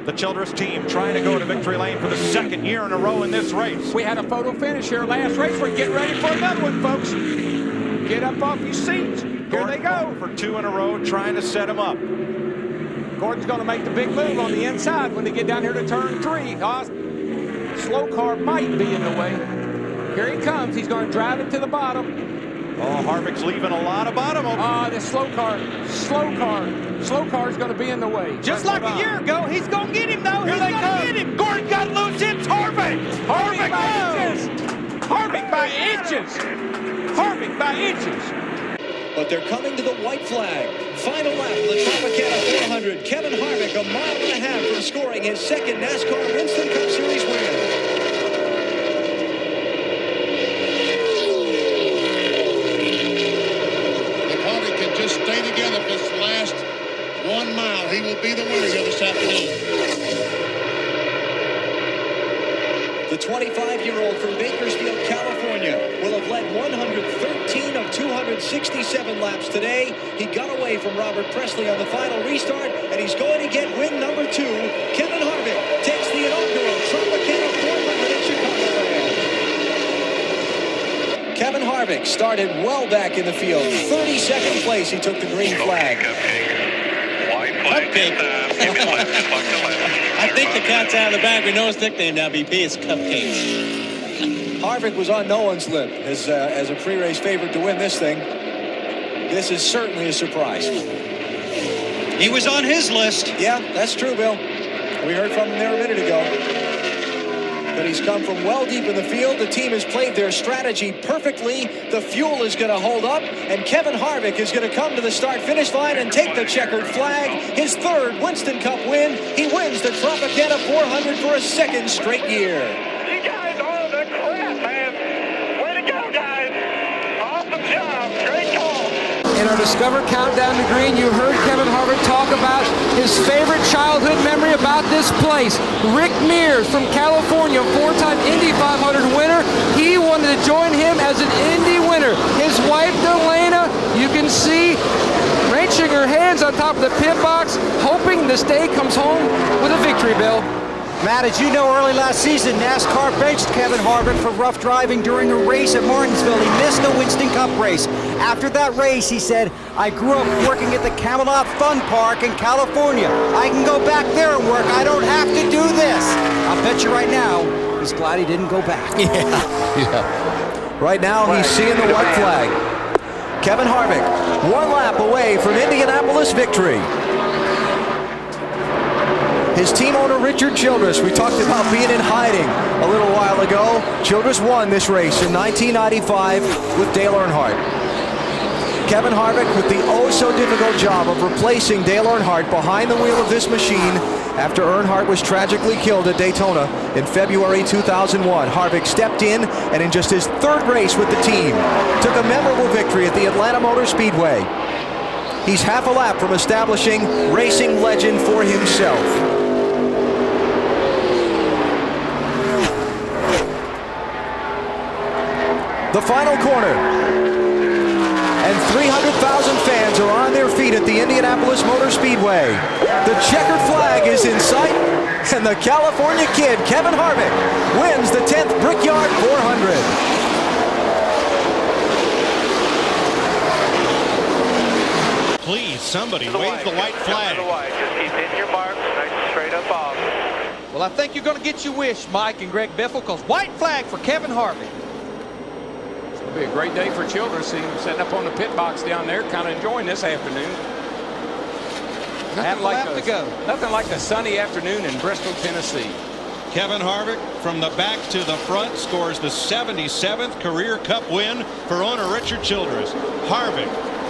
The Childress team trying to go to victory lane for the second year in a row in this race. We had a photo finish here last race. We're getting ready for another one, folks. Get up off your seats. Here they go. For 2 in a row, trying to set him up. Gordon's going to make the big move on the inside when they get down here to turn 3. Slow car might be in the way. Here he comes. He's going to drive it to the bottom. Oh, Harvick's leaving a lot of bottom open. This slow car is going to be in the way. Just like a year ago, he's going to get him, though. Here they come. Gordon got loose. It's Harvick. Harvick by inches. Harvick by inches. Harvick by inches. But they're coming to the white flag. Final lap of the Tropicana 400. Kevin Harvick, a mile and a half from scoring his second NASCAR Winston Cup Series win. Stay together for this last 1 mile. He will be the winner here this afternoon. The 25-year-old from Bakersfield, California, will have led 113 of 267 laps today. He got away from Robert Presley on the final restart, and he's going to get win number 2. Kevin Harvick takes the inaugural Tropicana 400 at Chicagoland. Kevin Harvick started well back in the field. 32nd place, he took the green flag. Cupcake. I think the cat's out of the bag. We know his nickname now, BP. It's Cupcakes. Harvick was on no one's lip as a pre-race favorite to win this thing. This is certainly a surprise. He was on his list. Yeah, that's true, Bill. We heard from him there a minute ago. But he's come from well deep in the field. The team has played their strategy perfectly. The fuel is going to hold up, and Kevin Harvick is going to come to the start-finish line and take the checkered flag. His third Winston Cup win. He wins the Tropicana 400 for a second straight year. You guys are the crap, man. Way to go, guys. Awesome job. Great call. In our Discover Countdown to Green, you heard Kevin Harvick talk about his favorite childhood memory about this place. Rick Mears from California, 4-time Indy 500 winner. He wanted to join him as an Indy winner. His wife, Delana, you can see wrenching her hands on top of the pit box, hoping this day comes home with a victory, Bill. Matt, as you know, early last season, NASCAR benched Kevin Harvick for rough driving during a race at Martinsville. He missed the Winston Cup race. After that race, he said, I grew up working at the Camelot Fun Park in California. I can go back there and work. I don't have to do this. I'll bet you right now, he's glad he didn't go back. Yeah. Right now, he's seeing the white flag. Kevin Harvick, 1 lap away from Indianapolis victory. His team owner, Richard Childress, we talked about being in hiding a little while ago. Childress won this race in 1995 with Dale Earnhardt. Kevin Harvick with the oh-so-difficult job of replacing Dale Earnhardt behind the wheel of this machine after Earnhardt was tragically killed at Daytona in February 2001. Harvick stepped in, and in just his 3rd race with the team, took a memorable victory at the Atlanta Motor Speedway. He's half a lap from establishing racing legend for himself. The final corner, and 300,000 fans are on their feet at the Indianapolis Motor Speedway. The checkered flag is in sight, and the California kid, Kevin Harvick, wins the 10th Brickyard 400. Please, somebody wave the white flag. Just keep hitting your marks, nice and straight up off. Well, I think you're going to get your wish, Mike and Greg Biffle, because white flag for Kevin Harvick. It'll be a great day for Childress. See him setting up on the pit box down there, kind of enjoying this afternoon. Nothing like a sunny afternoon in Bristol, Tennessee. Kevin Harvick from the back to the front scores the 77th career Cup win for owner Richard Childress. Harvick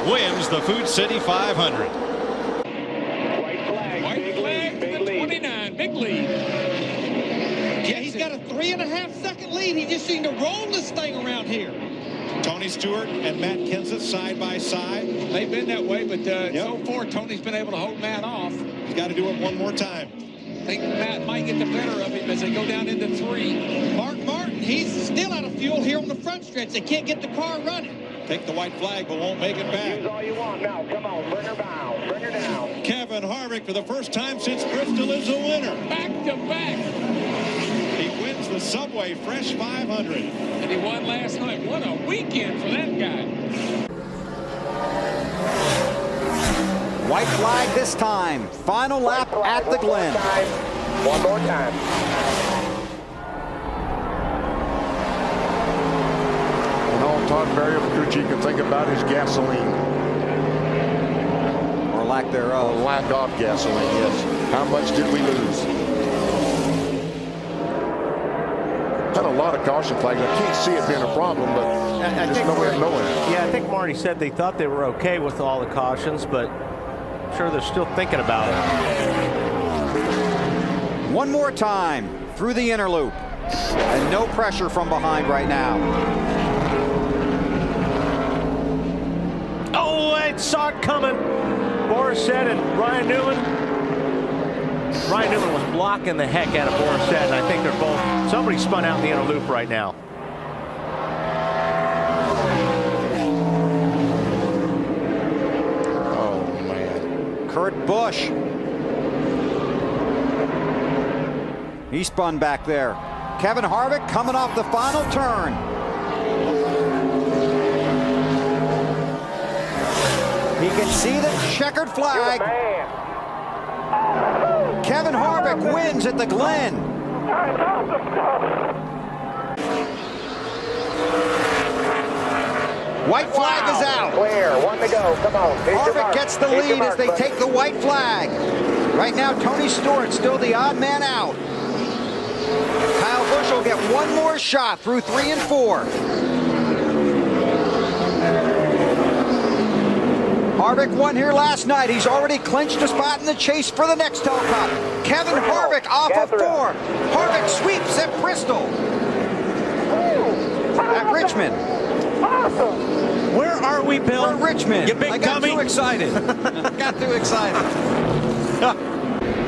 wins the Food City 500. White flag, White flag for the 29, big lead. Yeah, he's got a 3.5-second lead. He just seemed to roll this thing around here. Tony Stewart and Matt Kenseth side by side. They've been that way, but so far Tony's been able to hold Matt off. He's got to do it one more time. I think Matt might get the better of him as they go down into 3. Mark Martin, he's still out of fuel here on the front stretch. They can't get the car running. Take the white flag, but won't make it back. Use all you want now. Come on, bring her down. Bring her down. Kevin Harvick, for the first time since Bristol, is a winner. Back to back. He wins the Subway Fresh 500. And he won last night. What a weekend for that guy. White flag this time. Final lap at the Glen. One more time. And all Todd Berry-Cucci can think about is gasoline. Or lack thereof. Or lack of gasoline, yes. How much did we lose? Had a lot of caution flags. I can't see it being a problem, but there's no way of knowing. Yeah, I think Marty said they thought they were okay with all the cautions, but I'm sure they're still thinking about it. One more time through the inner loop. And no pressure from behind right now. Oh, I saw it coming. Borisset and Ryan Newman. Ryan Newman was blocking the heck out of Borisset, and I think they're both. Somebody spun out in the inner loop right now. Oh, man. Kurt Busch. He spun back there. Kevin Harvick coming off the final turn. He can see the checkered flag. Kevin Harvick wins at the Glen. White flag is out. Clear. One to go. Come on. Harvick gets the lead as they take the white flag. Right now, Tony Stewart still the odd man out. Kyle Busch will get one more shot through 3 and 4. Harvick won here last night. He's already clinched a spot in the chase for the Nextel Cup. Kevin Harvick off of 4. Harvick sweeps at Bristol. At Richmond. Awesome. Where are we, Bill? We're Richmond. You big I got dummy. too excited. Got too excited.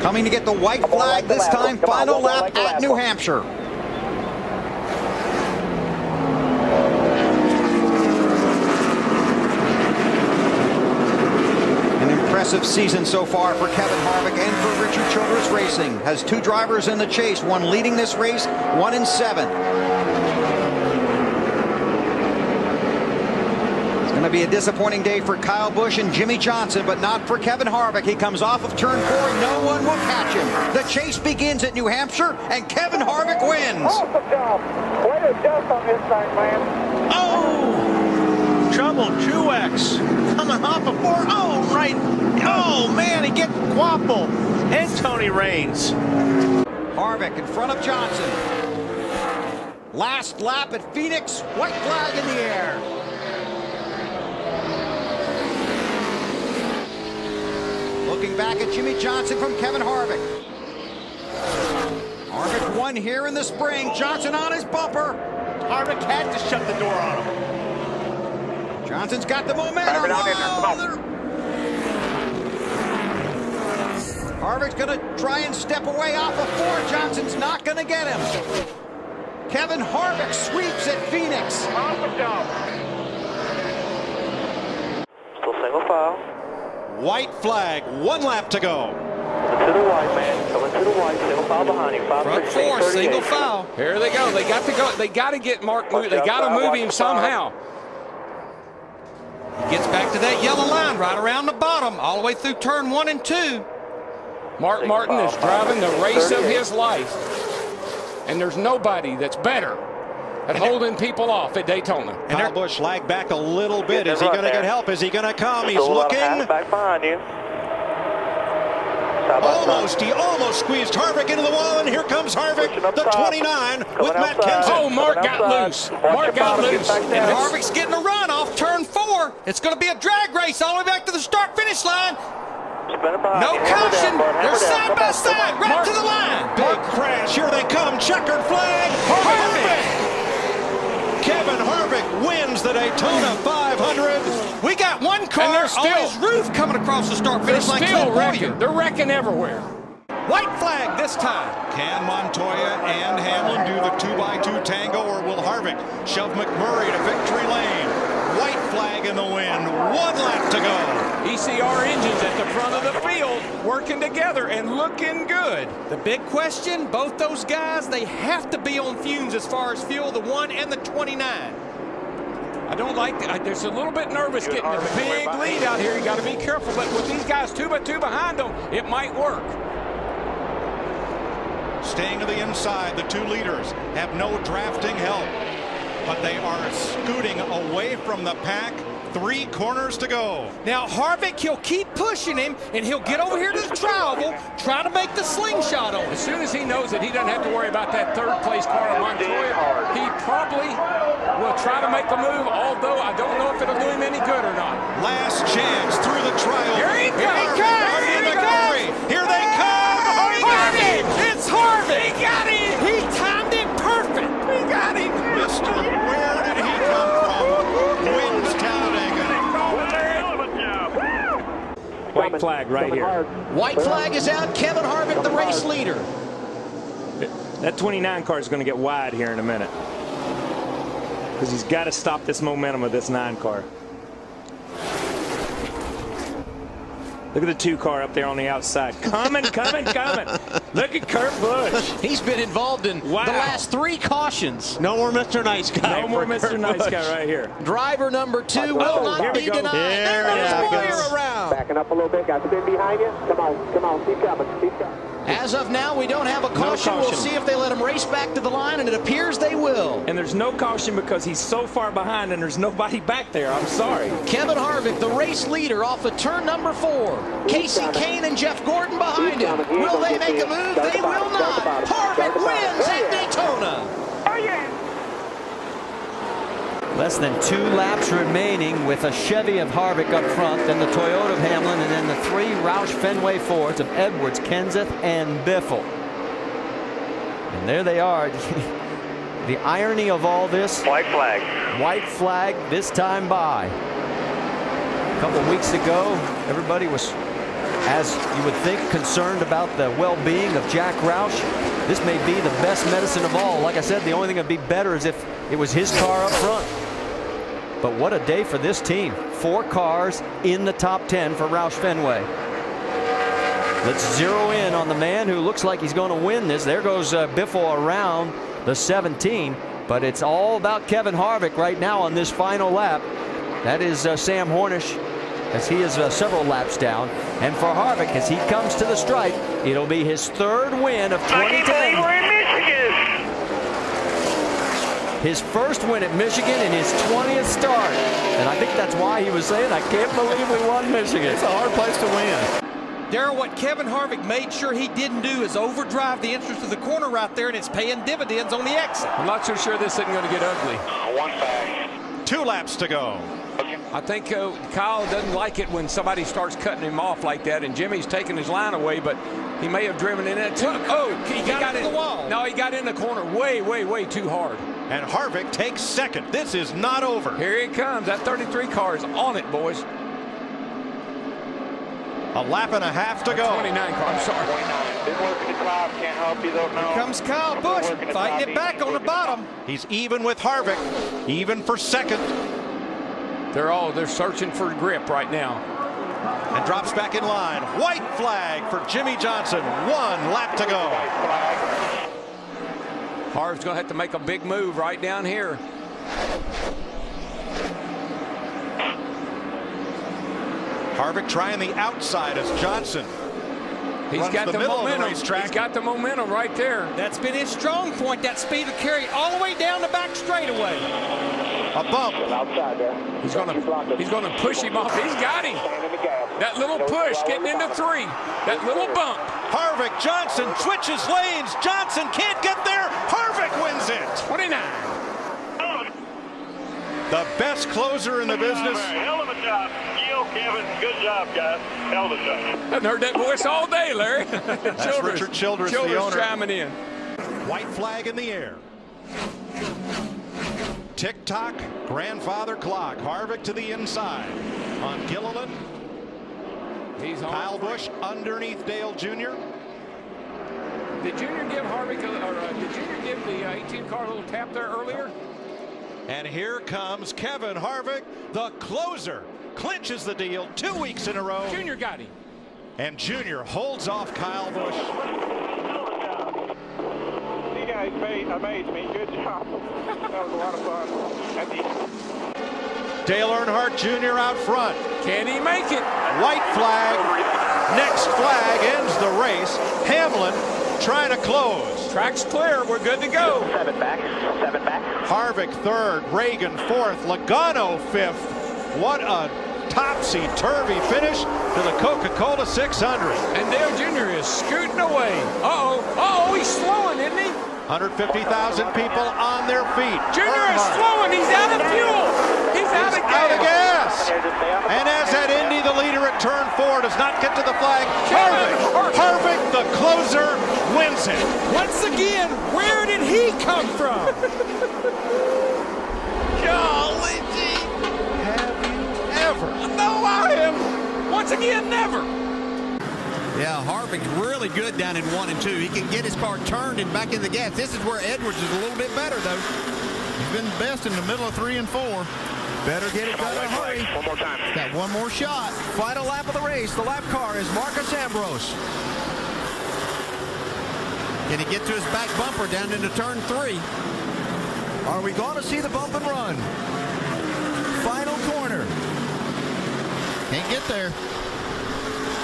Coming to get the white flag this time. Final lap at New Hampshire. An impressive season so far for Kevin Harvick and for Richard Childress Racing. Has 2 drivers in the chase, one leading this race, 1 in 7. Going to be a disappointing day for Kyle Busch and Jimmy Johnson, but not for Kevin Harvick. He comes off of turn 4. No one will catch him. The chase begins at New Hampshire, and Kevin Harvick wins. Awesome job. Way to jump on this thing, man. Oh! Trouble, Truex coming off of 4. Oh, right. Oh, man, he gets Quapple and Tony Raines. Harvick in front of Johnson. Last lap at Phoenix. White flag in the air. Looking back at Jimmy Johnson from Kevin Harvick. Harvick won here in the spring. Johnson on his bumper. Harvick had to shut the door on him. Johnson's got the momentum. Harvick's going to try and step away off of 4. Johnson's not going to get him. Kevin Harvick sweeps at Phoenix. Awesome job. Still single file. White flag, 1 lap to go. Coming to the white, man. Coming to the white. Single file behind him. Front 4, single foul. Here they go. They got to go. They got to get Mark. They got to move him somehow. He gets back to that yellow line right around the bottom, all the way through turn 1 and 2. Mark Martin is driving the race of his life, and there's nobody that's better at holding people off at Daytona. And Kyle Busch lagged back a little bit. Is he going to get help? Is he going to come? He's looking. Back behind you. He almost squeezed Harvick into the wall, and here comes Harvick, the 29, with Matt Kenseth. Oh, Mark got loose. Mark got loose. And Harvick's getting a run off turn 4. It's going to be a drag race all the way back to the start-finish line. No caution. They're side by side, right to the line. Big crash. Here they come. Checkered flag. Harvick. Kevin Harvick wins the Daytona 500. We got one car on his roof coming across the start-finish line. Still wrecking. They're wrecking everywhere. White flag this time. Can Montoya and Hamlin do the 2x2 tango, or will Harvick shove McMurray to victory lane? White flag in the wind. 1 lap to go. ECR engines at the front of the field working together and looking good. The big question, both those guys, they have to be on fumes as far as fuel, the 1 and the 29. I don't like that. There's a little bit nervous getting a big lead out here. You got to be careful. But with these guys 2 by 2 behind them, it might work. Staying to the inside, the 2 leaders have no drafting help, but they are scooting away from the pack. 3 corners to go. Now Harvick, he'll keep pushing him, and he'll get over here to the tri-oval, try to make the slingshot on him. As soon as he knows that he doesn't have to worry about that 3rd place car of Montoya, he probably will try to make the move, although I don't know if it'll do him any good or not. Last chance through the tri-oval. Here he comes! Here they come! Harvick! It's Harvick! He got him! He timed it perfect! He got him! Mister, where did he come from? Wins Talladega. White flag right here. White flag is out. Kevin Harvick, the race leader. That 29 car is going to get wide here in a minute, because he's got to stop this momentum of this 9 car. Look at the 2 car up there on the outside. Coming. Look at Kurt Busch. He's been involved in the last 3 cautions. No more Mr. Nice Guy. No more Mr. Nice Guy right here. Driver number 2 will not be denied. There goes Boyer around. Backing up a little bit. Got the bin behind you. Come on. Keep coming. As of now, we don't have a caution. No We'll caution. see if they let him race back to the line, and it appears they will. And there's no caution because he's so far behind and there's nobody back there. I'm sorry. Kevin Harvick, the race leader, off of turn number 4. Casey Kane and Jeff Gordon behind him. Will they make a move? They will not. Harvick wins at Daytona. Oh, yeah. Less than 2 laps remaining with a Chevy of Harvick up front, then the Toyota of Hamlin, and then the 3 Roush Fenway Fords of Edwards, Kenseth, and Biffle. And there they are. The irony of all this. White flag. White flag this time by. A couple of weeks ago, everybody was, as you would think, concerned about the well-being of Jack Roush. This may be the best medicine of all. Like I said, the only thing that would be better is if it was his car up front. But what a day for this team. 4 cars in the top 10 for Roush Fenway. Let's zero in on the man who looks like he's going to win this. There goes Biffle around the 17. But it's all about Kevin Harvick right now on this final lap. That is Sam Hornish, as he is several laps down. And for Harvick, as he comes to the stripe, it'll be his 3rd win of 2010. I can't believe we're in Michigan. His first win at Michigan in his 20th start. And I think that's why he was saying, I can't believe we won Michigan. It's a hard place to win. Darrell, what Kevin Harvick made sure he didn't do is overdrive the entrance to the corner right there, and it's paying dividends on the exit. I'm not so sure this isn't going to get ugly. 1 flag. 2 laps to go. I think Kyle doesn't like it when somebody starts cutting him off like that, and Jimmy's taking his line away, but he may have driven in it too. Oh, he got in the wall. No, he got in the corner way too hard. And Harvick takes 2nd. This is not over. Here he comes. That 33 car is on it, boys. A lap and a half to go. 29 car, I'm sorry. Been working the top. Can't help you, though. No. Here comes Kyle Busch, fighting it back on the bottom. He's even with Harvick, even for 2nd. They're searching for grip right now. And drops back in line. White flag for Jimmy Johnson. 1 lap to go. Harv's going to have to make a big move right down here. Harvick trying the outside as Johnson He's got the momentum. He's got the momentum right there. That's been his strong point, that speed of carry all the way down the back straightaway. A bump. He's going to push him off. He's got him. That little push getting into 3. That little bump. Harvick, Johnson switches lanes. Johnson can't get there. Harvick wins it. 29. The best closer in the business. Hell of a job. Kevin, good job, guys. Hell of a job. I've heard that voice all day, Larry. That's Richard Childress, the owner. Chiming in. White flag in the air. Tick-tock, grandfather clock. Harvick to the inside. On Gilliland. He's on. Kyle Busch underneath Dale Jr. Did Junior give Harvick, did Junior give the 18 car a little tap there earlier? And here comes Kevin Harvick, the closer, clinches the deal 2 weeks in a row. Junior got him. And Junior holds off Kyle Busch. You guys amazed me. Good job. That was a lot of fun. Dale Earnhardt Jr. out front. Can he make it? White flag. Next flag ends the race. Hamlin trying to close. Track's clear. We're good to go. 7 back. 7 back. Harvick third. Reagan fourth. Logano fifth. What a topsy-turvy finish to the Coca-Cola 600. And Dale Jr. is scooting away. Uh-oh, he's slowing, isn't he? 150,000 people on their feet. Junior is slowing. He's out of fuel. He's out of gas. And as that Indy, the leader at turn 4, does not get to the flag, Harvick, the closer, wins it. Once again, where did he come from? Golly gee. Have you ever? No, I am. Once again, never. Yeah, Harvick's really good down in 1 and 2. He can get his car turned and back in the gas. This is where Edwards is a little bit better, though. He's been best in the middle of 3 and 4. Better get it done in a hurry. One more time. Got one more shot. Final lap of the race. The lap car is Marcus Ambrose. Can he get to his back bumper down into turn 3? Are we going to see the bump and run? Final corner. Can't get there.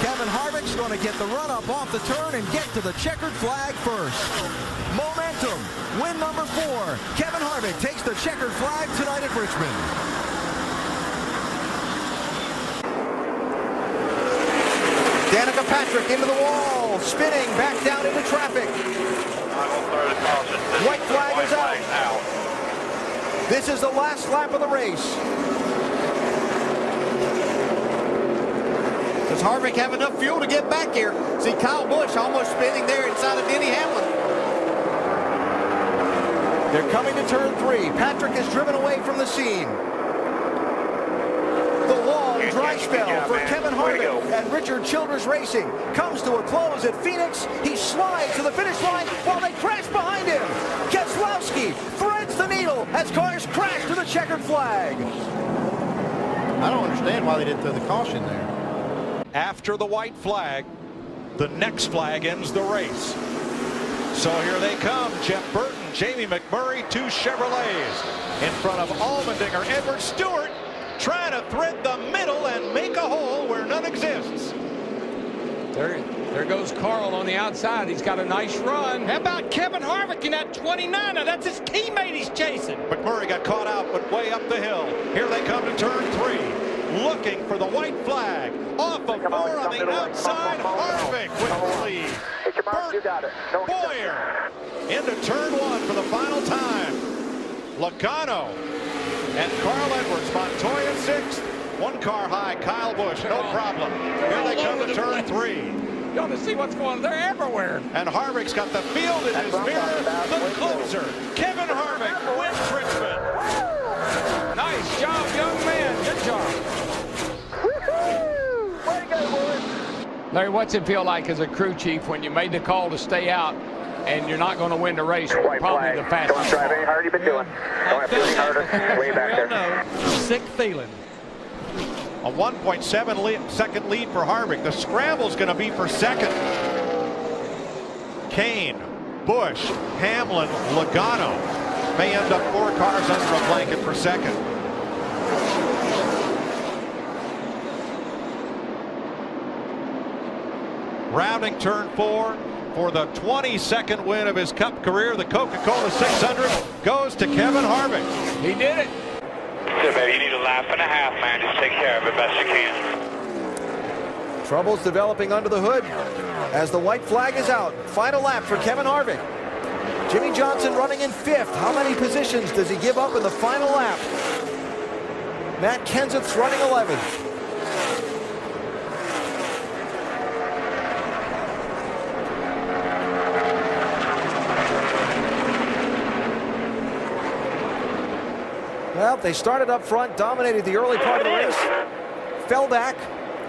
Kevin Harvick's going to get the run up off the turn and get to the checkered flag first. Momentum, win number 4. Kevin Harvick takes the checkered flag tonight at Richmond. Danica Patrick into the wall, spinning back down into traffic. White flag is out. This is the last lap of the race. Does Harvick have enough fuel to get back here? See Kyle Busch almost spinning there inside of Denny Hamlin. They're coming to turn 3. Patrick is driven away from the scene. The long dry spell for Kevin Harvick and Richard Childress Racing comes to a close at Phoenix. He slides to the finish line while they crash behind him. Keselowski threads the needle as cars crash to the checkered flag. I don't understand why they didn't throw the caution there. After the white flag, the next flag ends the race. So here they come. Jeff Burton, Jamie McMurray, 2 Chevrolets. In front of Allmendinger, Edward Stewart trying to thread the middle and make a hole where none exists. There goes Carl on the outside. He's got a nice run. How about Kevin Harvick in that 29er? That's his teammate he's chasing. McMurray got caught out, but way up the hill. Here they come to turn 3. Looking for the white flag. Off of 4 on the outside. Harvick with the lead. You got it. Boyer into turn 1 for the final time. Logano and Carl Edwards. Montoya 6th. 1 car high. Kyle Busch. No problem. Here they come to turn 3. You ought to see what's going on. They're everywhere. And Harvick's got the field in his mirror. The closer, Kevin Harvick, wins Richmond. Nice job, young man. Good job. Way to go, boys. Larry, what's it feel like as a crew chief when you made the call to stay out and you're not going to win the race? Probably the fastest. Don't drive any harder you've been doing. Don't have to any harder. Way back there. Sick feeling. A 1.7 second lead for Harvick. The scramble's going to be for second. Kane, Busch, Hamlin, Logano may end up 4 cars under a blanket for second. Rounding turn 4 for the 22nd win of his Cup career. The Coca-Cola 600 goes to Kevin Harvick. He did it. So, baby, you need a lap and a half, man. Just take care of it best you can. Trouble's developing under the hood as the white flag is out. Final lap for Kevin Harvick. Jimmy Johnson running in 5th. How many positions does he give up in the final lap? Matt Kenseth's running 11th. Well, they started up front, dominated the early part of the race, fell back,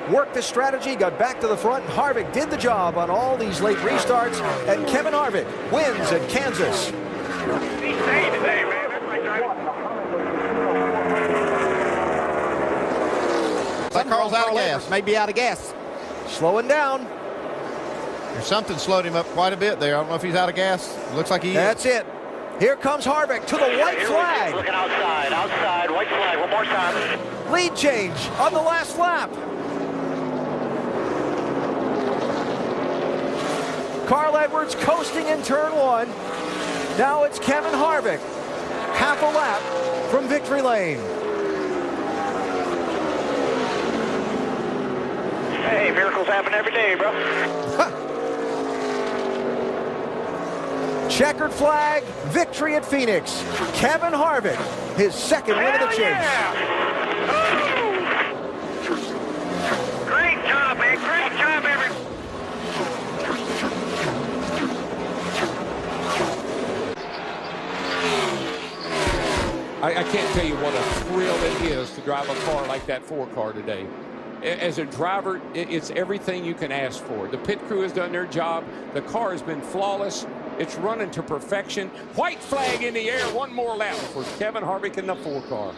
worked the strategy, got back to the front. Harvick did the job on all these late restarts, and Kevin Harvick wins at Kansas. He's staying today, man. That's like driving. That car's out of gas. Maybe out of gas. Slowing down. There's something slowed him up quite a bit there. I don't know if he's out of gas. It looks like he is. That's it. Here comes Harvick to the white flag. Looking outside, white flag, one more time. Lead change on the last lap. Carl Edwards coasting in turn 1. Now it's Kevin Harvick. Half a lap from victory lane. Hey, miracles happen every day, bro. Checkered flag, victory at Phoenix. Kevin Harvick, his second win of the chase. Yeah. Great job, man. Great job, everybody. I can't tell you what a thrill it is to drive a car like that 4-car today. As a driver, it's everything you can ask for. The pit crew has done their job. The car has been flawless. It's running to perfection. White flag in the air. One more lap for Kevin Harvick in the 4-car.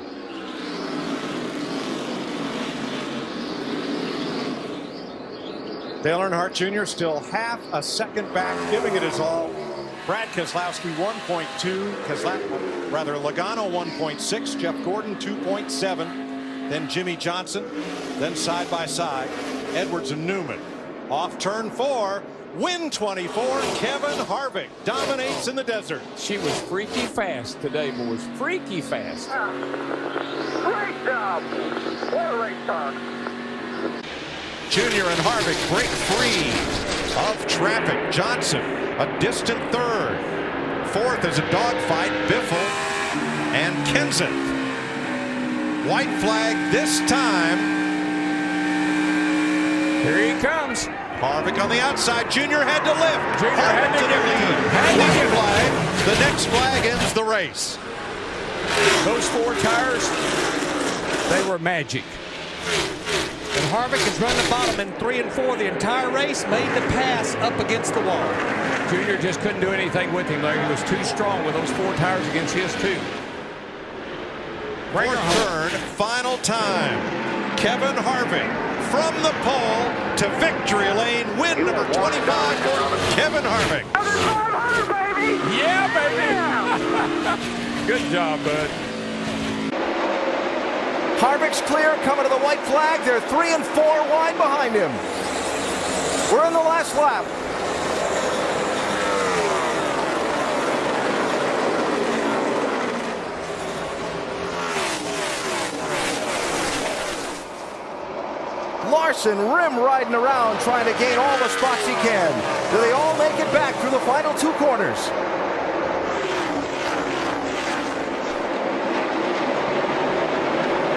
Dale Earnhardt Jr. still half a second back, giving it his all. Brad Keselowski 1.2, Logano 1.6, Jeff Gordon 2.7, then Jimmy Johnson, then side by side, Edwards and Newman. Off turn 4, win 24, Kevin Harvick dominates in the desert. She was freaky fast today, boys. Freaky fast. Great job. What a race car. Junior and Harvick break free of traffic. Johnson, a distant third. Fourth is a dogfight, Biffle and Kenseth. White flag this time. Here he comes. Harvick on the outside. Junior had to lift. Junior Harvick had to the lead. White flag. The next flag ends the race. Those 4 tires, they were magic. And Harvick has run the bottom in 3 and 4 the entire race, made the pass up against the wall. Junior just couldn't do anything with him there. He was too strong with those 4 tires against his 2. Fourth turn, final time. Kevin Harvick from the pole to victory lane. Win number 25 for Kevin Harvick. Baby. Yeah, baby. Good job, bud. Harvick's clear, coming to the white flag. They're 3 and 4 wide behind him. We're in the last lap. Larson rim riding around, trying to gain all the spots he can. Do they all make it back through the final 2 corners?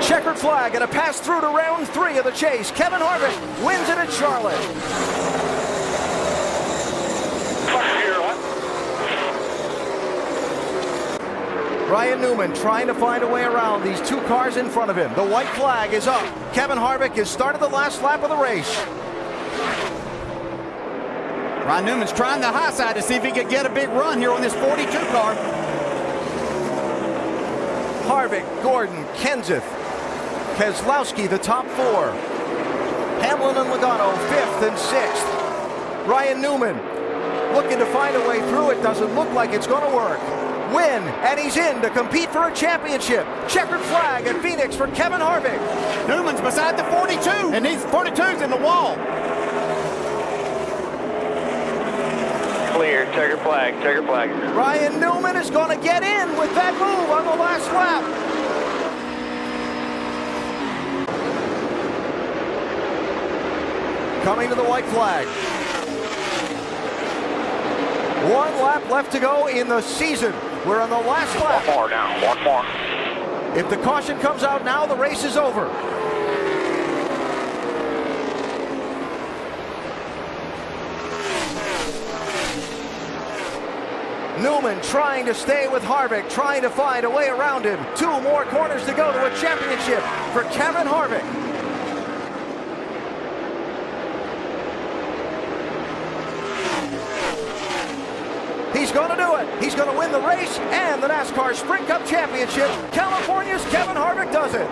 Checkered flag and a pass through to round 3 of the chase. Kevin Harvick wins it at Charlotte. Ryan Newman trying to find a way around these 2 cars in front of him. The white flag is up. Kevin Harvick has started the last lap of the race. Ryan Newman's trying the high side to see if he could get a big run here on this 42 car. Harvick, Gordon, Kenseth, Keselowski, the top 4. Hamlin and Logano, 5th and 6th. Ryan Newman looking to find a way through. It doesn't look like it's going to work. Win, and he's in to compete for a championship. Checkered flag at Phoenix for Kevin Harvick. Newman's beside the 42, and these 42's in the wall. Clear, checkered flag, checkered flag. Ryan Newman is going to get in with that move on the last lap. Coming to the white flag. 1 lap left to go in the season. We're on the last lap. One more now, one more. If the caution comes out now, the race is over. Newman trying to stay with Harvick, trying to find a way around him. 2 more corners to go to a championship for Kevin Harvick. He's going to do it. He's going to win the race and the NASCAR Sprint Cup Championship. California's Kevin Harvick does it.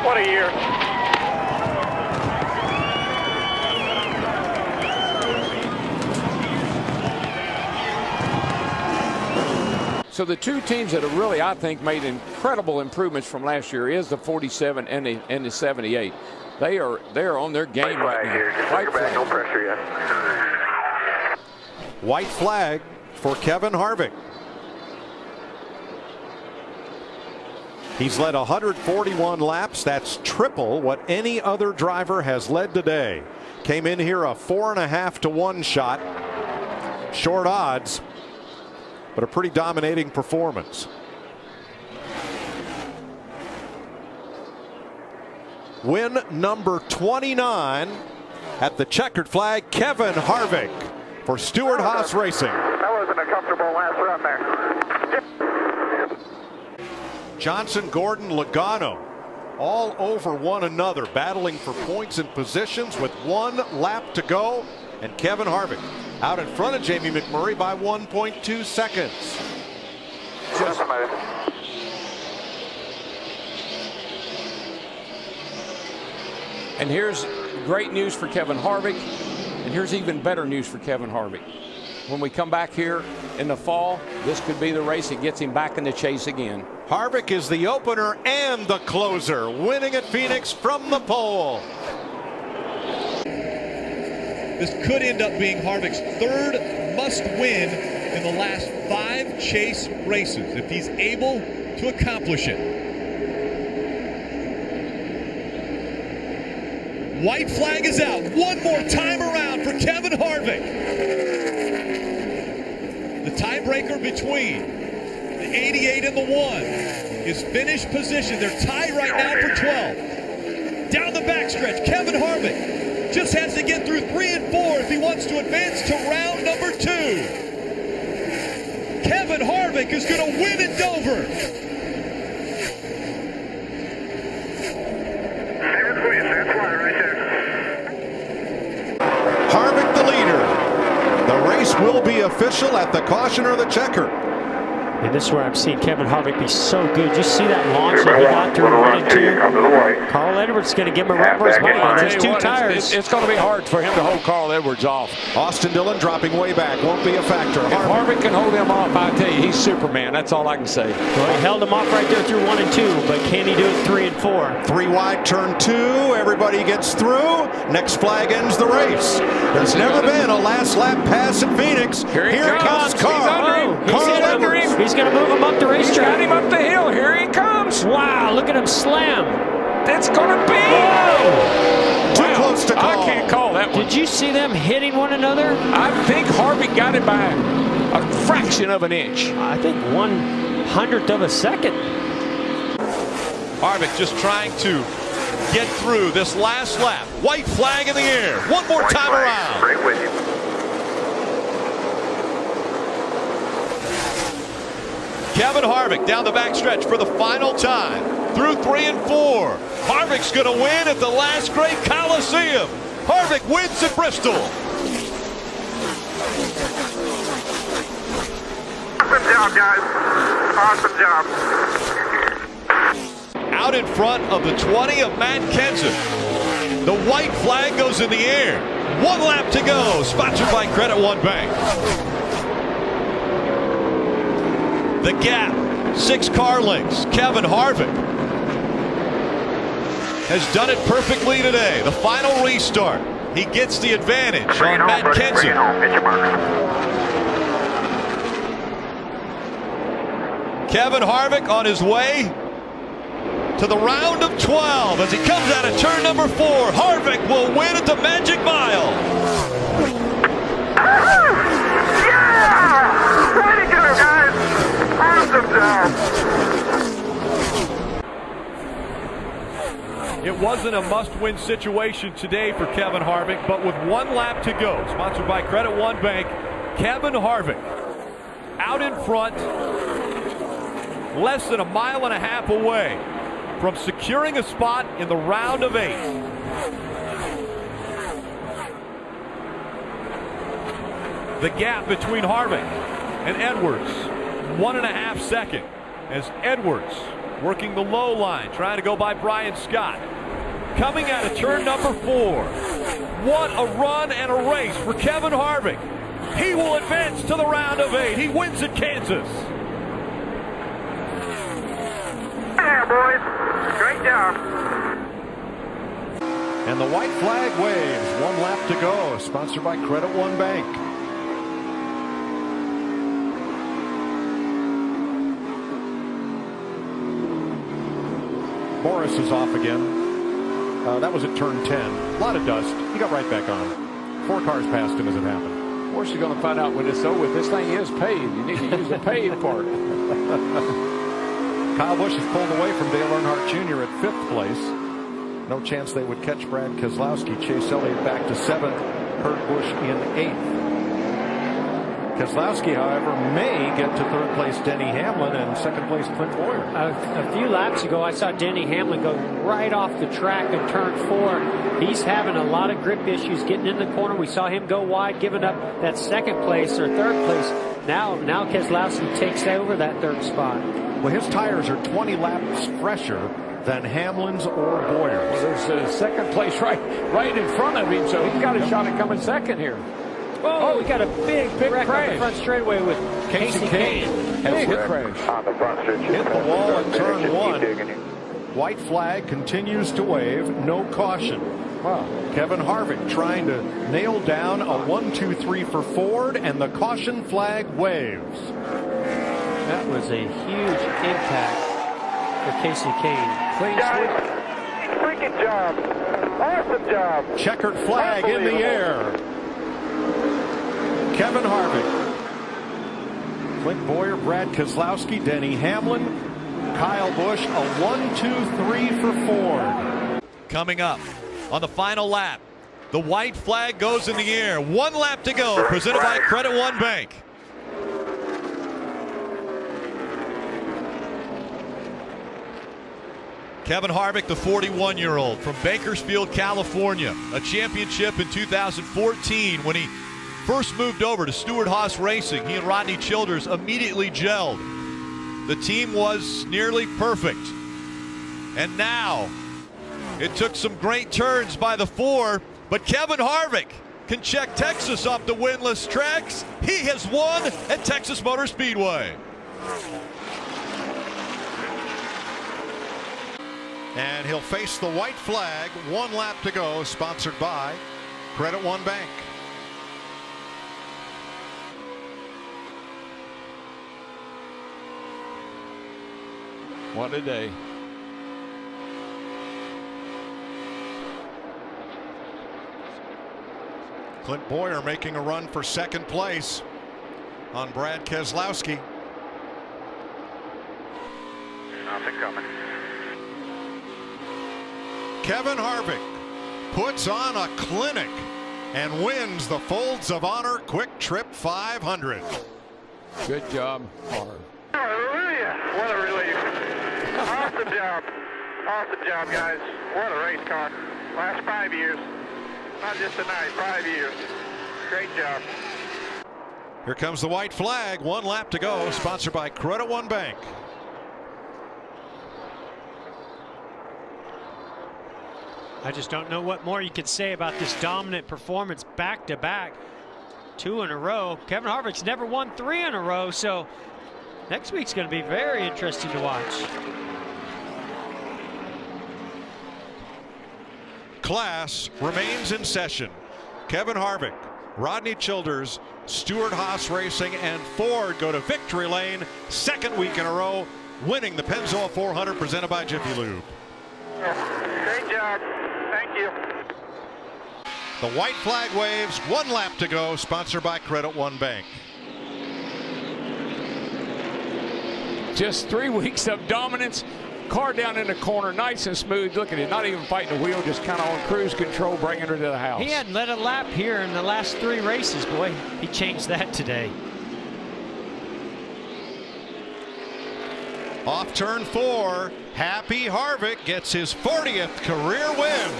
What a year. So the two teams that have really, I think, made incredible improvements from last year is the 47 and the 78. They are on their game right now. White flag. No pressure yet. White flag for Kevin Harvick. He's led 141 laps. That's triple what any other driver has led today. Came in here a 4.5 to 1 shot. Short odds, but a pretty dominating performance. Win number 29 at the checkered flag, Kevin Harvick for Stewart-Haas Racing. That wasn't a comfortable last run there. Johnson, Gordon, Logano all over one another, battling for points and positions with 1 lap to go, and Kevin Harvick out in front of Jamie McMurray by 1.2 seconds. And here's great news for Kevin Harvick, and here's even better news for Kevin Harvick. When we come back here in the fall, this could be the race that gets him back in the chase again. Harvick is the opener and the closer, winning at Phoenix from the pole. This could end up being Harvick's 3rd must-win in the last 5 chase races, if he's able to accomplish it. White flag is out. One more time around for Kevin Harvick. The tiebreaker between the 88 and the 1 is finish position. They're tied right now for 12. Down the backstretch, Kevin Harvick just has to get through 3 and 4 if he wants to advance to round number 2. Kevin Harvick is going to win at Dover. Harvick the leader. The race will be official at the caution or the checker. And this is where I'm seeing Kevin Harvick be so good. Just see that launch that he got through 1 and 2. Carl Edwards is going to give him a run for his money on those 2 tires. It's going to be hard for him to hold Carl Edwards off. Austin Dillon dropping way back. Won't be a factor. If Harvick can hold him off, I tell you, he's Superman. That's all I can say. Well, he held him off right there through 1 and 2, but can he do it 3 and 4? 3 wide, turn 2. Everybody gets through. Next flag ends the race. There's never been a last lap pass at Phoenix. Here comes Carl. He's under him. He's going to move him up the racetrack. He's got him up the hill. Here he comes. Wow, look at him slam. That's going to be. Whoa. Too close to call. I can't call that one. Did you see them hitting one another? I think Harvick got it by a fraction of an inch. I think 1/100th of a second. Harvick just trying to get through this last lap. White flag in the air. One more time around. Right with you. Kevin Harvick down the backstretch for the final time. Through 3 and 4. Harvick's going to win at the last great Coliseum. Harvick wins at Bristol. Awesome job, guys. Awesome job. Out in front of the 20 of Matt Kenseth. The white flag goes in the air. 1 lap to go. Sponsored by Credit One Bank. The gap, 6 car lengths. Kevin Harvick has done it perfectly today. The final restart. He gets the advantage on Matt Kenseth. Kevin Harvick on his way to the round of 12 as he comes out of turn number 4. Harvick will win at the Magic Mile. Yeah! Way to go, guys! Awesome job! It wasn't a must-win situation today for Kevin Harvick, but with 1 lap to go, sponsored by Credit One Bank, Kevin Harvick out in front, less than 1.5 miles away from securing a spot in the round of 8. The gap between Harvick and Edwards, 1.5 seconds, as Edwards working the low line, trying to go by Brian Scott. Coming out of turn number 4. What a run and a race for Kevin Harvick. He will advance to the round of 8. He wins at Kansas. Yeah, boys. Great job. And the white flag waves. 1 lap to go. Sponsored by Credit One Bank. Boris is off again. That was at turn 10. A lot of dust. He got right back on. 4 cars passed him as it happened. Of course, you're going to find out when it's over. This thing is paved. You need to use the paved part. Kyle Busch is pulled away from Dale Earnhardt Jr. at 5th place. No chance they would catch Brad Keselowski. Chase Elliott back to 7th. Kurt Busch in 8th. Keselowski, however, may get to 3rd place Denny Hamlin and 2nd place Clint Boyer. A few laps ago, I saw Denny Hamlin go right off the track in turn 4. He's having a lot of grip issues getting in the corner. We saw him go wide, giving up that 2nd place or 3rd place. Now Keselowski takes over that 3rd spot. Well, his tires are 20 laps fresher than Hamlin's or Boyer's. Well, there's a 2nd place right in front of him, so he's got a shot at coming 2nd here. Oh, we got a big wreck crash on the front straightaway with Casey Kane. Big crash. On the front stretch. Hit the wall at turn 1. White flag continues to wave. No caution. Wow. Kevin Harvick trying to nail down a 1-2-3 for Ford, and the caution flag waves. That was a huge impact for Casey Kane. Clean Guys, freaking job. Awesome job. Checkered flag in the air. Kevin Harvick. Clint Boyer, Brad Keselowski, Denny Hamlin, Kyle Busch, a 1-2-3 for Ford. Coming up on the final lap, the white flag goes in the air. 1 lap to go, presented by Credit One Bank. Kevin Harvick, the 41-year-old from Bakersfield, California, a championship in 2014 when he first moved over to Stewart-Haas Racing. He and Rodney Childress immediately gelled. The team was nearly perfect. And now, it took some great turns by the 4, but Kevin Harvick can check Texas off the winless tracks. He has won at Texas Motor Speedway. And he'll face the white flag. 1 lap to go, sponsored by Credit One Bank. What a day. Clint Boyer making a run for 2nd place on Brad Keselowski. Nothing coming. Kevin Harvick puts on a clinic and wins the Folds of Honor Quick Trip 500. Good job, Harv. Hallelujah. What a relief. Awesome job. Awesome job, guys. What a race car. Last 5 years. Not just tonight, 5 years. Great job. Here comes the white flag. 1 lap to go, sponsored by Credit One Bank. I just don't know what more you could say about this dominant performance back to back. 2 in a row. Kevin Harvick's never won 3 in a row, so next week's going to be very interesting to watch. Class remains in session. Kevin Harvick, Rodney Childress, Stewart-Haas Racing, and Ford go to victory lane 2nd week in a row, winning the Pennzoil 400 presented by Jiffy Lube. Great job. Thank you. The white flag waves. 1 lap to go, sponsored by Credit One Bank. Just 3 weeks of dominance. Car down in the corner, nice and smooth. Look at it, not even fighting the wheel, just kind of on cruise control, bringing her to the house. He hadn't led a lap here in the last 3 races. Boy, he changed that today. Off turn 4, Happy Harvick gets his 40th career win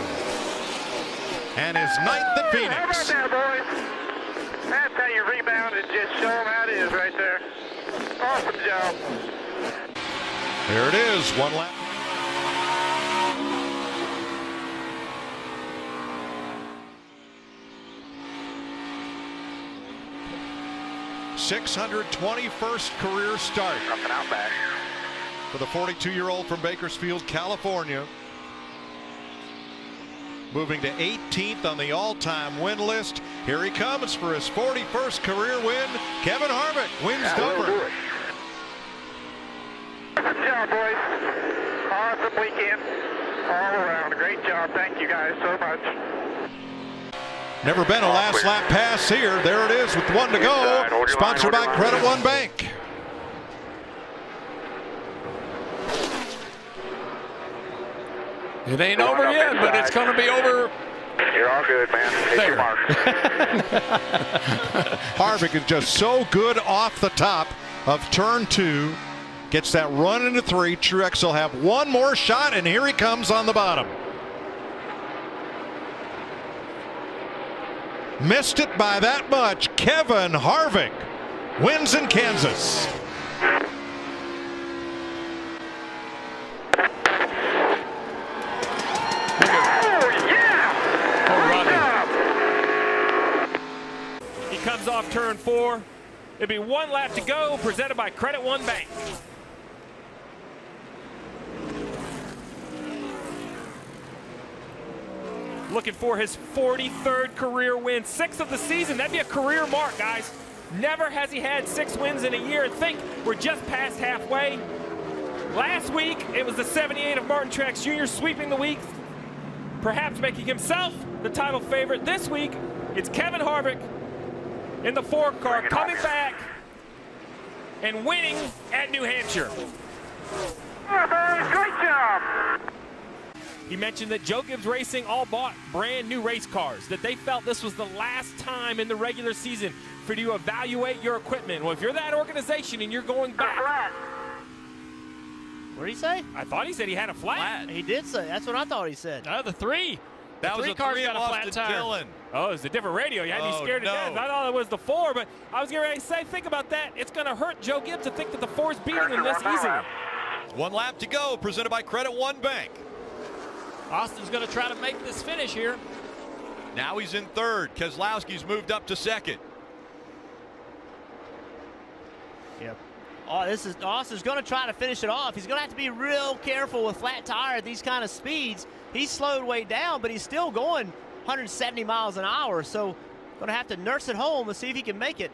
and his 9th at Phoenix. How about that, boys? That's how you rebound and just show them how it is right there. Awesome job. There it is, one lap. #621st career start for the 42-year-old from Bakersfield, California. Moving to 18th on the all-time win list. Here he comes for his 41st career win. Kevin Harvick wins Dover. Good job, boys. Awesome weekend all around. Great job. Thank you guys so much. Never been a last lap pass here. There it is with one to go. Sponsored by Credit One Bank. It ain't over yet, but it's going to be over. You're all good, man. Take your mark. Harvick is just so good off the top of turn 2. Gets that run into 3. Truex will have one more shot, and here he comes on the bottom. Missed it by that much. Kevin Harvick wins in Kansas. He comes off turn 4. It'll be one lap to go, presented by Credit One Bank. Looking for his 43rd career win, 6th of the season. That'd be a career mark, guys. Never has he had 6 wins in a year. Think we're just past halfway. Last week, it was the 78 of Martin Truex Jr. sweeping the week, perhaps making himself the title favorite. This week, it's Kevin Harvick in the 4 car coming back and winning at New Hampshire. Great job. He mentioned that Joe Gibbs Racing all bought brand new race cars, that they felt this was the last time in the regular season for you to evaluate your equipment. Well, if you're that organization and you're going back. What did he say? I thought he said he had a flat. He did say. That's what I thought he said. No, the 3. That was a 3 got a flat tire. Dylan. Oh, it's a different radio. You had me scared to death. I thought it was the 4, but I was getting ready to say, think about that. It's going to hurt Joe Gibbs to think that the 4 is beating him this easily. One lap to go, presented by Credit One Bank. Austin's going to try to make this finish here. Now he's in 3rd. Keselowski's moved up to 2nd. Yep. Austin's going to try to finish it off. He's going to have to be real careful with flat tire at these kind of speeds. He's slowed way down, but he's still going 170 miles an hour. So going to have to nurse it home and see if he can make it.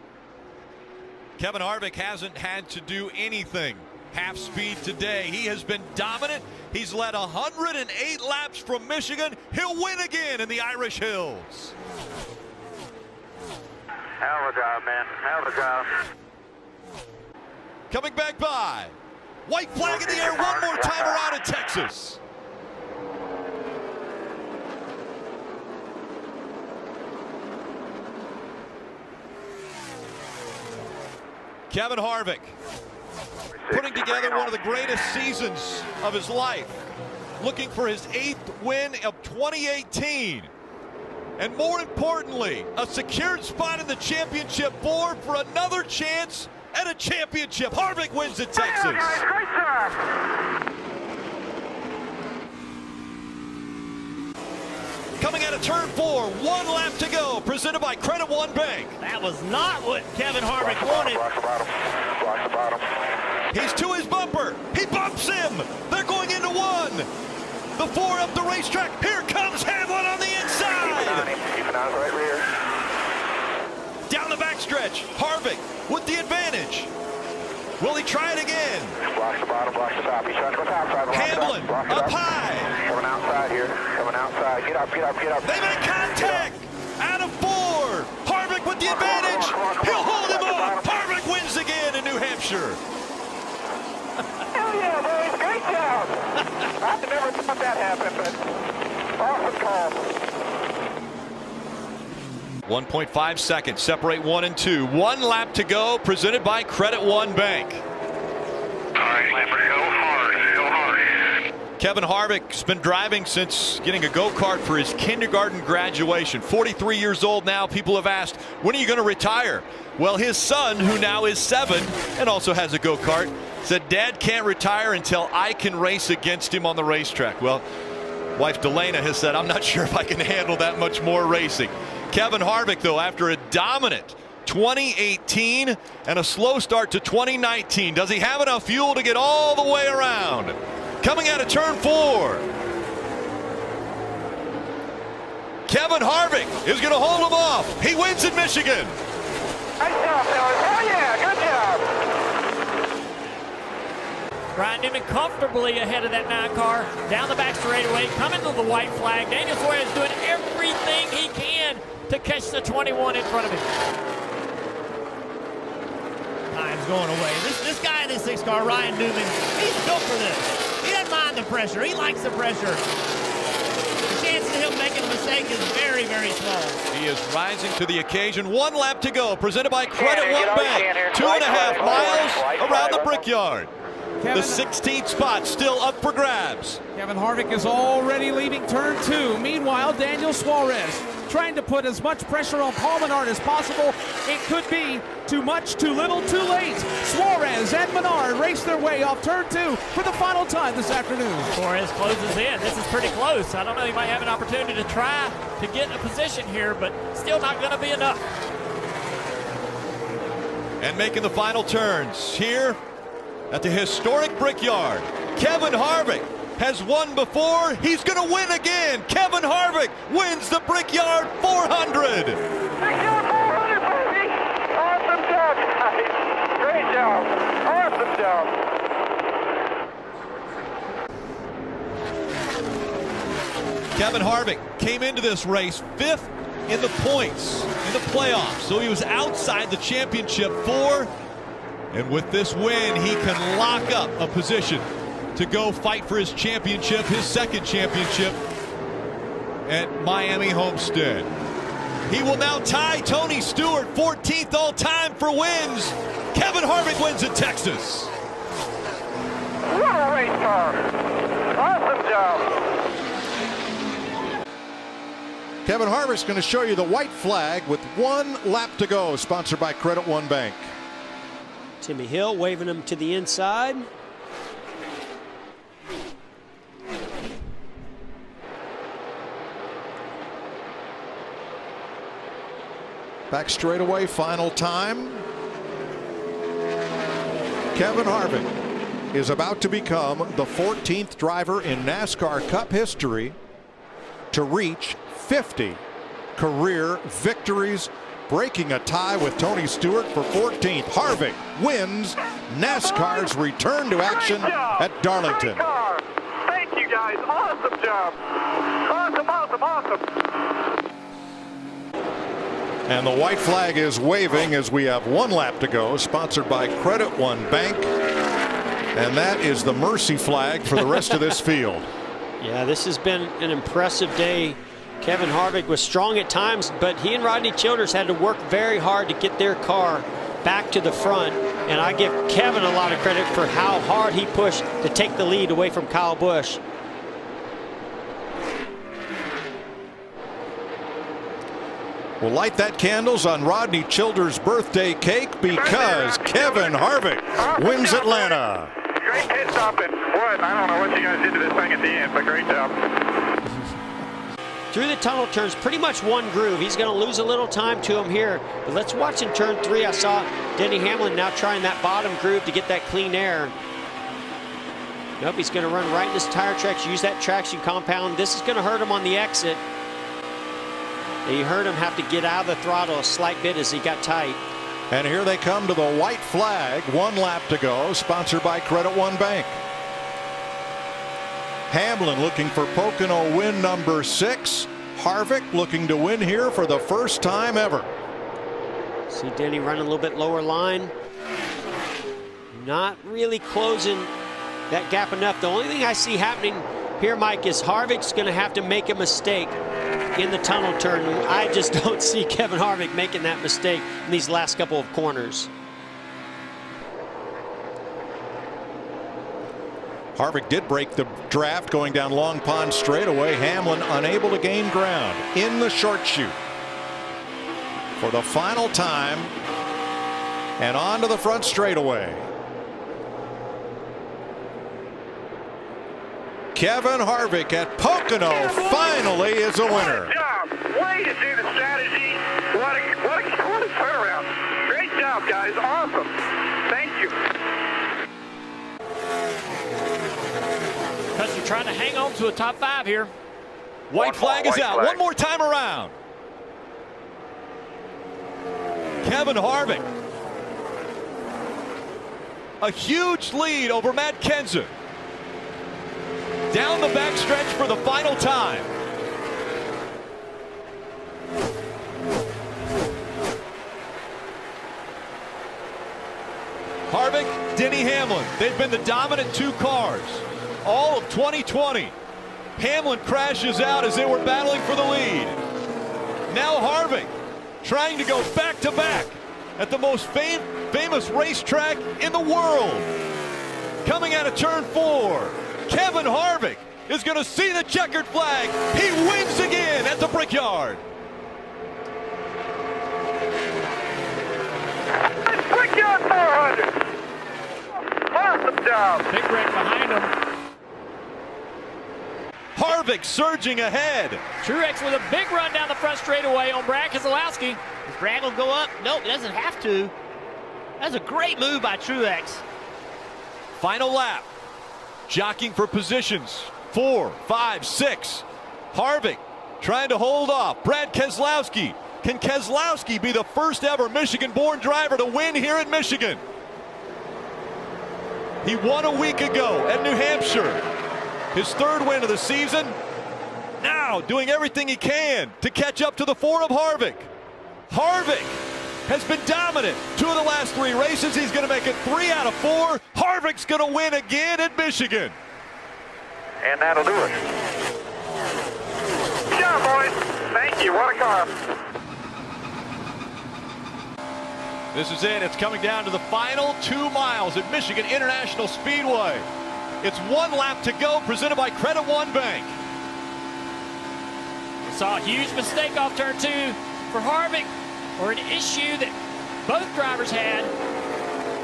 Kevin Harvick hasn't had to do anything half speed today. He has been dominant. He's led 108 laps from Michigan. He'll win again in the Irish Hills. Hell of a job, man. Hell of a job. Coming back by. White flag in the air one more time around in Texas. Kevin Harvick putting together one of the greatest seasons of his life. Looking for his 8th win of 2018. And more importantly, a secured spot in the championship 4 for another chance at a championship. Harvick wins at Texas. Great job. Coming out of turn 4, 1 lap to go, presented by Credit One Bank. That was not what Kevin Harvick wanted. Watch the bottom. He's to his bumper. He bumps him. They're going into 1. The 4 up the racetrack. Here comes Hamlin on the inside. Keep an eye on the right rear. Down the backstretch. Harvick with the advantage. Will he try it again? Watch the bottom, watch the top. He's trying to go outside. Hamlin up high. Coming outside here. Coming outside. Get up, get up, get up. They make contact. Out of 4. Harvick with the advantage. He'll hold him off. Harvick wins again in New Hampshire. Hell yeah, boys. Great job. I never thought that happened, but awesome call. 1.5 seconds separate 1 and 2. 1 lap to go, presented by Credit One Bank. All right, Lambert, go hard, go hard. Kevin Harvick's been driving since getting a go-kart for his kindergarten graduation. 43 years old now. People have asked, when are you going to retire? Well, his son, who now is 7 and also has a go-kart, Said, Dad can't retire until I can race against him on the racetrack. Well, wife Delana has said, I'm not sure if I can handle that much more racing. Kevin Harvick, though, after a dominant 2018 and a slow start to 2019, does he have enough fuel to get all the way around? Coming out of turn 4. Kevin Harvick is going to hold him off. He wins in Michigan. Nice job, fellas. Hell yeah, good job. Ryan Newman comfortably ahead of that 9 car, down the back straightaway, coming to the white flag. Daniel Suarez doing everything he can to catch the 21 in front of him. Time's going away. This guy in this 6 car, Ryan Newman, he's built for this. He doesn't mind the pressure. He likes the pressure. The chance of him making a mistake is very, very small. He is rising to the occasion. 1 lap to go. Presented by Credit One Bank. 2.5 miles around the Brickyard. The 16th spot still up for grabs. Kevin Harvick is already leaving turn 2. Meanwhile, Daniel Suarez trying to put as much pressure on Paul Menard as possible. It could be too much, too little, too late. Suarez and Menard race their way off turn 2 for the final time this afternoon. Suarez closes in. This is pretty close. I don't know, he might have an opportunity to try to get a position here, but still not going to be enough. And making the final turns here at the historic Brickyard. Kevin Harvick has won before. He's going to win again. Kevin Harvick wins the Brickyard 400. Brickyard 400, baby. Awesome job, guys. Great job. Awesome job. Kevin Harvick came into this race 5th in the points in the playoffs, so he was outside the championship 4. And with this win, he can lock up a position to go fight for his championship, his 2nd championship at Miami Homestead. He will now tie Tony Stewart, 14th all-time for wins. Kevin Harvick wins in Texas. What a race car. Awesome job. Kevin Harvick's going to show you the white flag with 1 lap to go, sponsored by Credit One Bank. Timmy Hill waving him to the inside. Back straightaway, final time. Kevin Harvick is about to become the 14th driver in NASCAR Cup history to reach 50 career victories, breaking a tie with Tony Stewart for 14th. Harvick wins NASCAR's return to action at Darlington. Thank you, guys. Awesome job. Awesome, awesome, awesome. And the white flag is waving as we have 1 lap to go, sponsored by Credit One Bank. And that is the mercy flag for the rest of this field. Yeah, this has been an impressive day. Kevin Harvick was strong at times, but he and Rodney Childress had to work very hard to get their car back to the front. And I give Kevin a lot of credit for how hard he pushed to take the lead away from Kyle Busch. We'll light that candles on Rodney Childress' birthday cake because Kevin Harvick wins Atlanta. Great pit stop and what? I don't know what you guys did to this thing at the end, but great job. Through the tunnel turns, pretty much one groove. He's going to lose a little time to him here. But let's watch in turn 3. I saw Denny Hamlin now trying that bottom groove to get that clean air. Nope, he's going to run right in this tire traction, use that traction compound. This is going to hurt him on the exit. You heard him have to get out of the throttle a slight bit as he got tight. And here they come to the white flag. 1 lap to go, sponsored by Credit One Bank. Hamlin looking for Pocono win number 6. Harvick looking to win here for the first time ever. See Denny running a little bit lower line. Not really closing that gap enough. The only thing I see happening here, Mike, is Harvick's going to have to make a mistake in the tunnel turn. I just don't see Kevin Harvick making that mistake in these last couple of corners. Harvick did break the draft going down Long Pond straightaway. Hamlin unable to gain ground in the short chute for the final time and on to the front straightaway. Kevin Harvick at Pocono finally is a winner. Good job. Way to do the strategy. What a turnaround. Great job, guys. Awesome. Thank you. Because you're trying to hang on to a top 5 here. White flag is out. One more time around. Kevin Harvick. A huge lead over Matt Kenseth. Down the backstretch for the final time. Harvick, Denny Hamlin. They've been the dominant 2 cars all of 2020. Hamlin crashes out as they were battling for the lead. Now Harvick trying to go back-to-back at the most famous racetrack in the world. Coming out of turn 4, Kevin Harvick is going to see the checkered flag. He wins again at the Brickyard. Brickyard 400. Awesome job. Big wreck behind him. Harvick surging ahead. Truex with a big run down the front straightaway on Brad Keselowski. Does Brad will go up? Nope, he doesn't have to. That's a great move by Truex. Final lap. Jockeying for positions 4, 5, 6. Harvick trying to hold off Brad Keselowski. Can Keselowski be the first ever Michigan-born driver to win here in Michigan? He won a week ago at New Hampshire. His 3rd win of the season. Now doing everything he can to catch up to the 4 of Harvick. Harvick has been dominant 2 of the last 3 races. He's going to make it 3 out of 4. Harvick's going to win again at Michigan. And that'll do it. Good job, boys. Thank you. What a car. This is it. It's coming down to the final 2 miles at Michigan International Speedway. It's 1 lap to go, presented by Credit One Bank. We saw a huge mistake off turn 2 for Harvick, or an issue that both drivers had.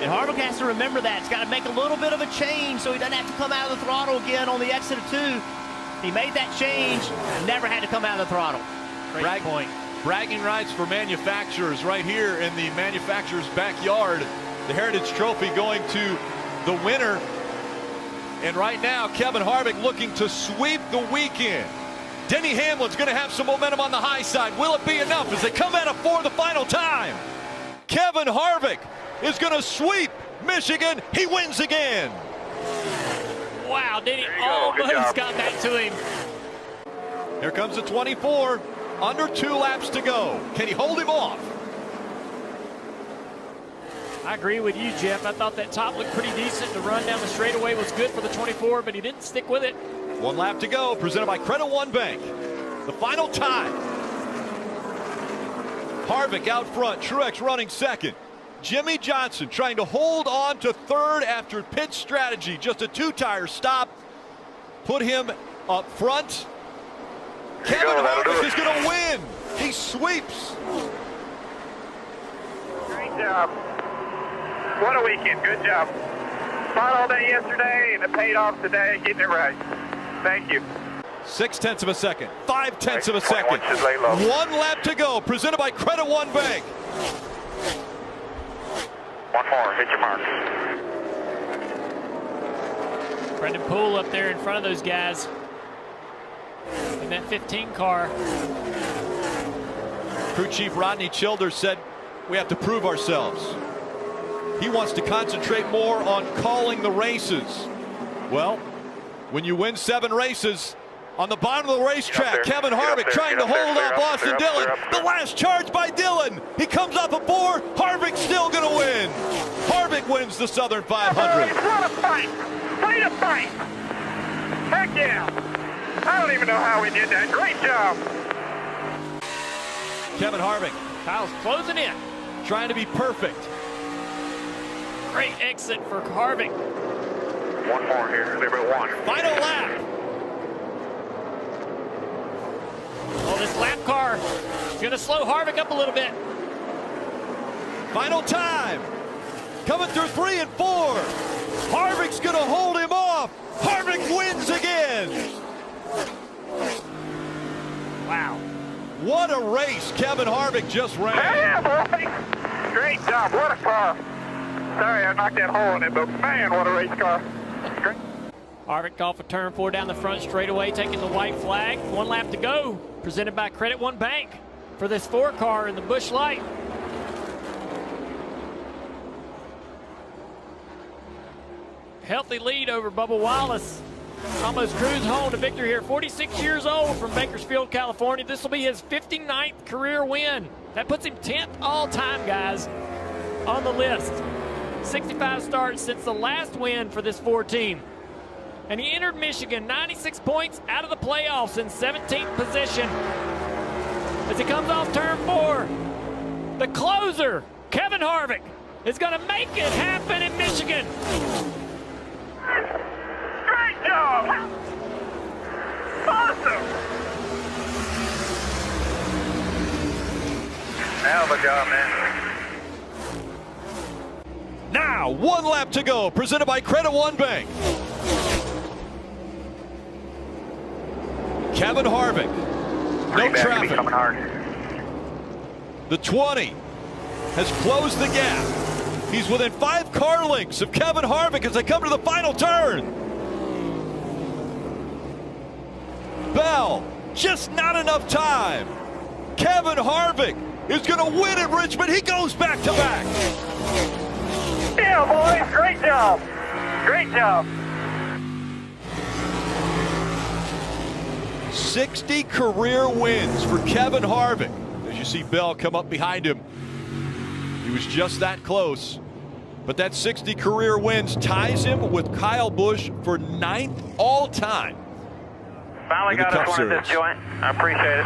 And Harvick has to remember that. He's got to make a little bit of a change so he doesn't have to come out of the throttle again on the exit of 2. He made that change, never had to come out of the throttle. Great point. Bragging rights for manufacturers right here in the manufacturer's backyard. The Heritage Trophy going to the winner. And right now, Kevin Harvick looking to sweep the weekend. Denny Hamlin's going to have some momentum on the high side. Will it be enough as they come out of 4 the final time? Kevin Harvick is going to sweep Michigan. He wins again. Wow, Denny almost got that to him. Here comes the 24. Under 2 laps to go. Can he hold him off? I agree with you, Jeff. I thought that top looked pretty decent. The run down the straightaway was good for the 24, but he didn't stick with it. 1 lap to go, presented by Credit One Bank. The final time. Harvick out front, Truex running 2nd. Jimmy Johnson trying to hold on to 3rd after pit strategy. Just a 2-tire stop. Put him up front. Kevin Harvick is going to win. He sweeps. Great job. What a weekend. Good job. Fought all day yesterday, and it paid off today, getting it right. Thank you. 0.6 of a second. 0.5 of a second. 1 lap to go. Presented by Credit One Bank. 1 more. Hit your mark. Brendan Poole up there in front of those guys in that 15 car. Crew Chief Rodney Childress said, we have to prove ourselves. He wants to concentrate more on calling the races. Well, when you win 7 races, on the bottom of the racetrack, Kevin Harvick trying to hold off Austin Dillon. The last charge by Dillon. He comes off a 4. Harvick's still going to win. Harvick wins the Southern 500. What a fight. Way to fight. Heck yeah. I don't even know how we did that. Great job. Kevin Harvick. Kyle's closing in. Trying to be perfect. Great exit for Harvick. 1 more here. Leave it 1. Final lap. Well, this lap car is going to slow Harvick up a little bit. Final time. Coming through 3 and 4. Harvick's going to hold him off. Harvick wins again. What a race Kevin Harvick just ran. Yeah, boy. Great job. What a car. Sorry I knocked that hole in it, but man, what a race car. Great. Harvick off of turn 4 down the front straightaway, taking the white flag. 1 lap to go. Presented by Credit One Bank for this 4 car in the Busch Light. Healthy lead over Bubba Wallace. Almost cruised home to victory here. 46 years old from Bakersfield, California. This will be his 59th career win. That puts him 10th all time, guys, on the list. 65 starts since the last win for this 4 team. And he entered Michigan 96 points out of the playoffs in 17th position. As he comes off turn 4, the closer, Kevin Harvick, is going to make it happen in Michigan. Great job. Awesome. Hell of a job, man. Now, 1 lap to go, presented by Credit One Bank. Kevin Harvick, no traffic. The 20 has closed the gap. He's within 5 car lengths of Kevin Harvick as they come to the final turn. Bell, just not enough time. Kevin Harvick is going to win at Richmond. He goes back to back. Yeah, boys, great job. Great job. 60 career wins for Kevin Harvick. As you see Bell come up behind him, he was just that close. But that 60 career wins ties him with Kyle Busch for 9th all time. Finally got us one at this joint. I appreciate it.